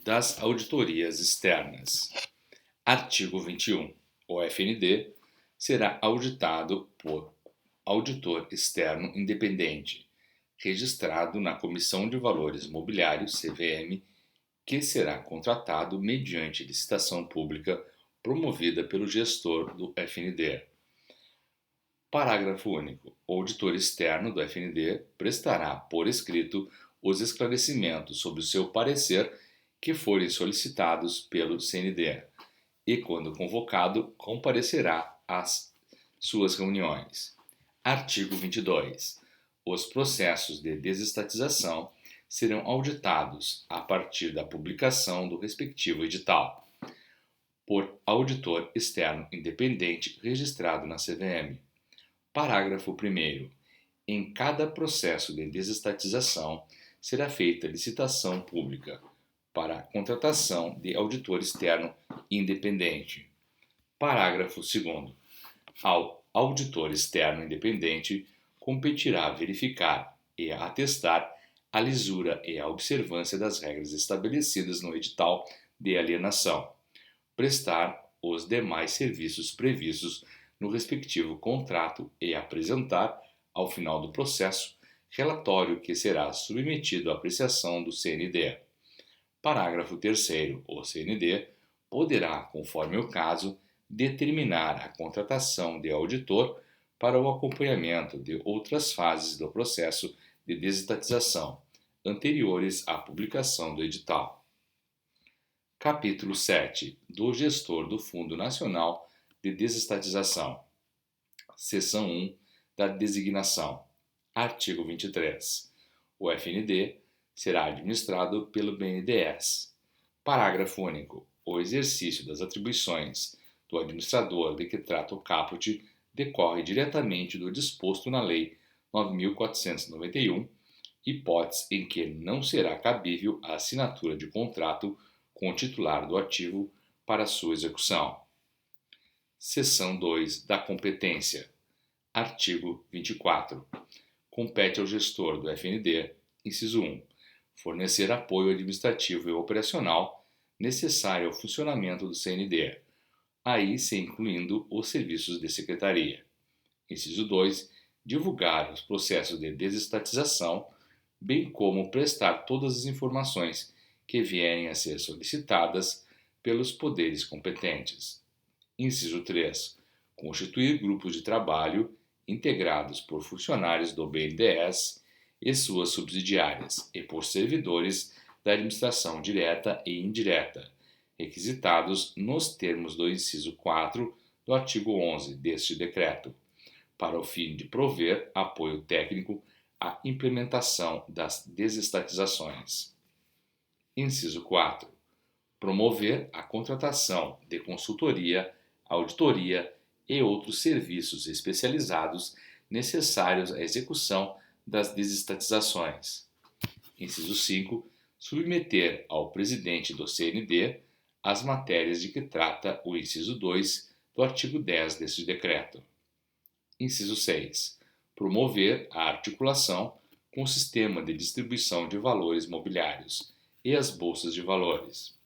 das auditorias externas. Artigo 21. O FND será auditado por auditor externo independente, registrado na Comissão de Valores Mobiliários, CVM, que será contratado mediante licitação pública promovida pelo gestor do FND. Parágrafo único. O auditor externo do FND prestará por escrito os esclarecimentos sobre o seu parecer que forem solicitados pelo CND e, quando convocado, comparecerá às suas reuniões. Artigo 22. Os processos de desestatização serão auditados a partir da publicação do respectivo edital, por auditor externo independente registrado na CVM. Parágrafo 1º. Em cada processo de desestatização será feita licitação pública para a contratação de auditor externo independente. Parágrafo 2º. Ao auditor externo independente competirá verificar e atestar a lisura e a observância das regras estabelecidas no edital de alienação, prestar os demais serviços previstos no respectivo contrato e apresentar, ao final do processo, relatório que será submetido à apreciação do CND. Parágrafo 3º. O CND poderá, conforme o caso, determinar a contratação de auditor para o acompanhamento de outras fases do processo de desestatização, anteriores à publicação do edital. Capítulo 7. Do gestor do Fundo Nacional de Desestatização. Seção 1. Da designação. Artigo 23. O FND será administrado pelo BNDES. Parágrafo único. O exercício das atribuições do administrador de que trata o caput decorre diretamente do disposto na Lei 9.491, hipótese em que não será cabível a assinatura de contrato com o titular do ativo para sua execução. Seção 2 da competência. Artigo 24. Compete ao gestor do FND, inciso 1, fornecer apoio administrativo e operacional necessário ao funcionamento do CND, aí se incluindo os serviços de secretaria. Inciso 2, divulgar os processos de desestatização, bem como prestar todas as informações que vierem a ser solicitadas pelos poderes competentes. Inciso 3, constituir grupos de trabalho integrados por funcionários do BNDES e suas subsidiárias e por servidores da administração direta e indireta, requisitados nos termos do inciso 4 do artigo 11 deste decreto, para o fim de prover apoio técnico à implementação das desestatizações. Inciso 4. Promover a contratação de consultoria, auditoria e outros serviços especializados necessários à execução das desestatizações. Inciso 5. Submeter ao presidente do CND as matérias de que trata o inciso 2 do artigo 10 deste decreto. Inciso 6. Promover a articulação com o sistema de distribuição de valores mobiliários e as bolsas de valores.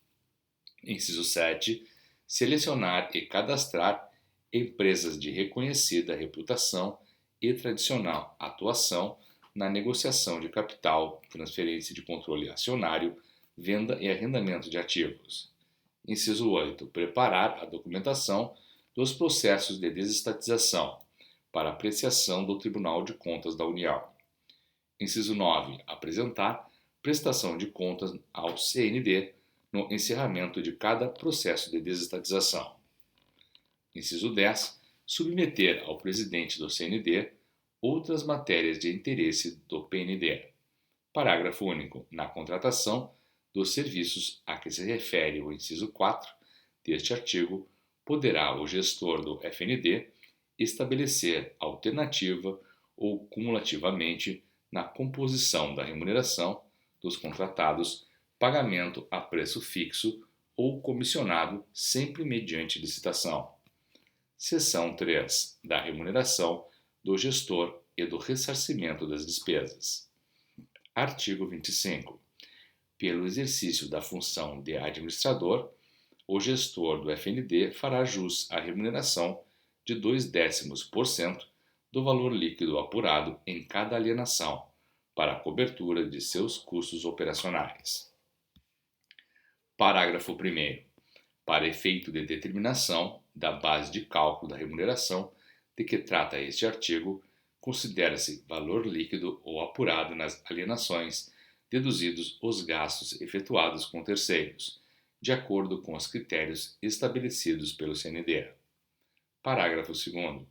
Inciso 7. Selecionar e cadastrar empresas de reconhecida reputação e tradicional atuação na negociação de capital, transferência de controle acionário, venda e arrendamento de ativos. Inciso 8. Preparar a documentação dos processos de desestatização para apreciação do Tribunal de Contas da União. Inciso 9. Apresentar prestação de contas ao CND no encerramento de cada processo de desestatização. Inciso 10. Submeter ao presidente do CND outras matérias de interesse do PND. Parágrafo único. Na contratação dos serviços a que se refere o inciso 4 deste artigo, poderá o gestor do FND estabelecer alternativa ou cumulativamente na composição da remuneração dos contratados pagamento a preço fixo ou comissionado sempre mediante licitação. Seção 3. Da remuneração do gestor e do ressarcimento das despesas. Artigo 25. pelo exercício da função de administrador, o gestor do FND fará jus à remuneração de 0,2% do valor líquido apurado em cada alienação, para a cobertura de seus custos operacionais. Parágrafo 1º. Para efeito de determinação da base de cálculo da remuneração de que trata este artigo, considera-se valor líquido ou apurado nas alienações, deduzidos os gastos efetuados com terceiros, de acordo com os critérios estabelecidos pelo CND. Parágrafo 2º.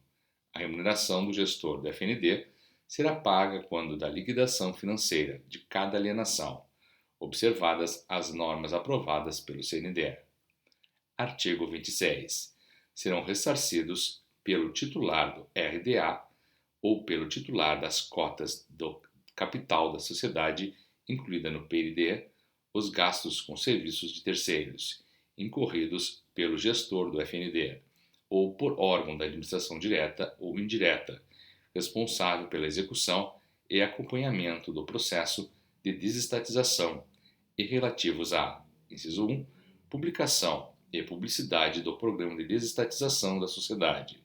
A remuneração do gestor do FND será paga quando da liquidação financeira de cada alienação, observadas as normas aprovadas pelo CND. Artigo 26. Serão ressarcidos pelo titular do RDA ou pelo titular das cotas do capital da sociedade incluída no PND os gastos com serviços de terceiros, incorridos pelo gestor do FND ou por órgão da administração direta ou indireta, responsável pela execução e acompanhamento do processo de desestatização e relativos a, inciso 1, publicação e publicidade do programa de desestatização da sociedade.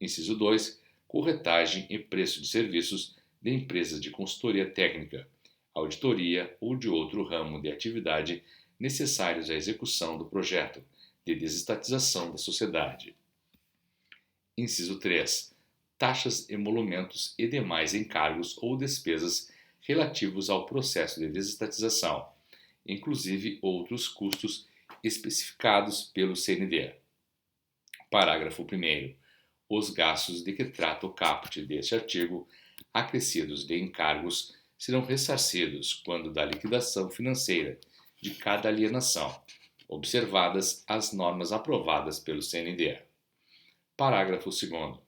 Inciso 2, corretagem e preço de serviços de empresas de consultoria técnica, auditoria ou de outro ramo de atividade necessários à execução do projeto de desestatização da sociedade. Inciso 3, taxas, emolumentos e demais encargos ou despesas relativos ao processo de desestatização, inclusive outros custos especificados pelo CND. Parágrafo 1º. Os gastos de que trata o caput deste artigo, acrescidos de encargos, serão ressarcidos quando da liquidação financeira de cada alienação, observadas as normas aprovadas pelo CND. Parágrafo 2º.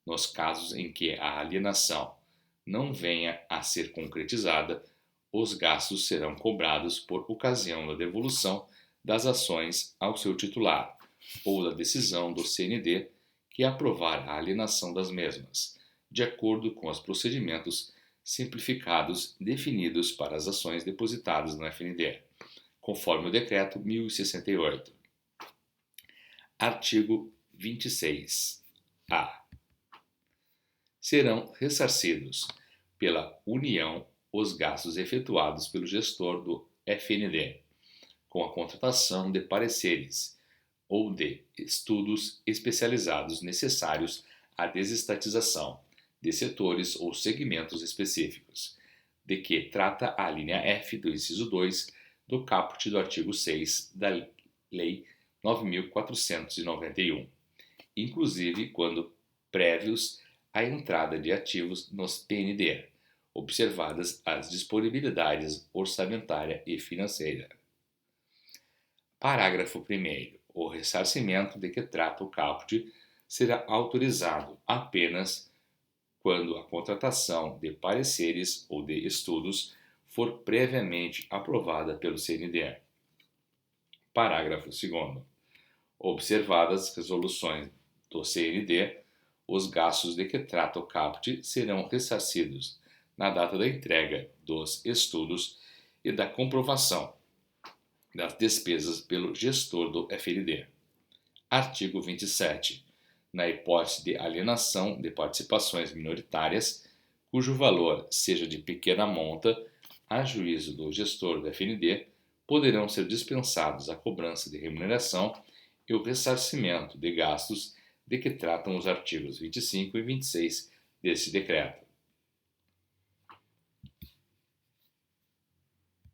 Nos casos em que a alienação não venha a ser concretizada, os gastos serão cobrados por ocasião da devolução das ações ao seu titular ou da decisão do CND que aprovar a alienação das mesmas, de acordo com os procedimentos simplificados definidos para as ações depositadas no FND, conforme o Decreto 1068. Artigo 26-A. Serão ressarcidos pela União os gastos efetuados pelo gestor do FND, com a contratação de pareceres ou de estudos especializados necessários à desestatização de setores ou segmentos específicos, de que trata a linha F do inciso 2 do caput do artigo 6 da Lei 9.491, inclusive quando prévios à entrada de ativos nos PND, observadas as disponibilidades orçamentária e financeira. Parágrafo 1º. O ressarcimento de que trata o caput será autorizado apenas quando a contratação de pareceres ou de estudos for previamente aprovada pelo CND. Parágrafo 2º. Observadas as resoluções do CND, os gastos de que trata o caput serão ressarcidos na data da entrega dos estudos e da comprovação das despesas pelo gestor do FND. Artigo 27. Na hipótese de alienação de participações minoritárias, cujo valor seja de pequena monta, a juízo do gestor do FND, poderão ser dispensados a cobrança de remuneração e o ressarcimento de gastos de que tratam os artigos 25 e 26 deste decreto.